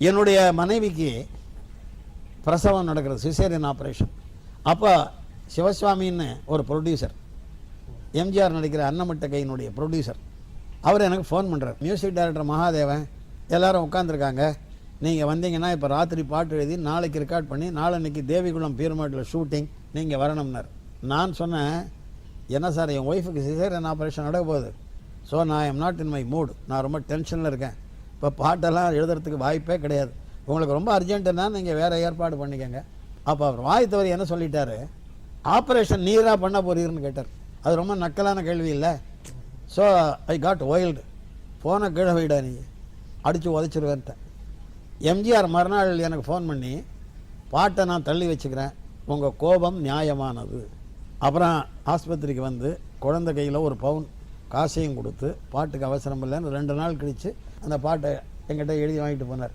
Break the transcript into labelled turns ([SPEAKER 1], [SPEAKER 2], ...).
[SPEAKER 1] என்னுடைய மனைவிக்கு பிரசவம் நடக்கிறது, சிசேரியன் ஆப்ரேஷன். அப்போ சிவசுவாமின்னு ஒரு ப்ரொடியூசர், எம்ஜிஆர் நடிக்கிற அன்னமட்ட கையினுடைய ப்ரொடியூசர், அவர் எனக்கு ஃபோன் பண்ணுறார். மியூசிக் டைரக்டர் மகாதேவன் எல்லோரும் உட்காந்துருக்காங்க, நீங்கள் வந்தீங்கன்னா இப்போ ராத்திரி பாட்டு எழுதி நாளைக்கு ரெக்கார்ட் பண்ணி நாளன்னைக்கு தேவிகுளம் பீர்மாட்டில் ஷூட்டிங், நீங்கள் வரணும்னார். நான் சொன்னேன், என்ன சார் என் ஒய்ஃபுக்கு சிசேரியன் ஆப்ரேஷன் நடக்க போகுது, ஸோ நான் எம் நாட் இன் மை மூடு, நான் ரொம்ப டென்ஷனில் இருக்கேன், இப்போ பாட்டெல்லாம் எழுதுறதுக்கு வாய்ப்பே கிடையாது, உங்களுக்கு ரொம்ப அர்ஜென்ட்டுன்னா நீங்கள் வேறு ஏற்பாடு பண்ணிக்கோங்க. அப்போ அவர் வாய் தவறி என்ன சொல்லிட்டாரு, ஆப்ரேஷன் நீராக பண்ண போறீர்னு கேட்டார். அது ரொம்ப நக்கலான கேள்வி இல்லை. So I got wild. ஃபோனை கீழே வைடா, நீ அடித்து உதச்சிருவேன்ட்டேன். எம்ஜிஆர் மறுநாள் எனக்கு ஃபோன் பண்ணி, பாட்டை நான் தள்ளி வச்சுக்கிறேன், உங்கள் கோபம் நியாயமானது. அப்புறம் ஆஸ்பத்திரிக்கு வந்து குழந்தை கையில் ஒரு பவுன் காசையும் கொடுத்து பாட்டுக்கு அவசரம் இல்லைன்னு 2 நாள் கழித்து அந்த பாட்டை என்கிட்ட எழுதி வாங்கிட்டு போனார்.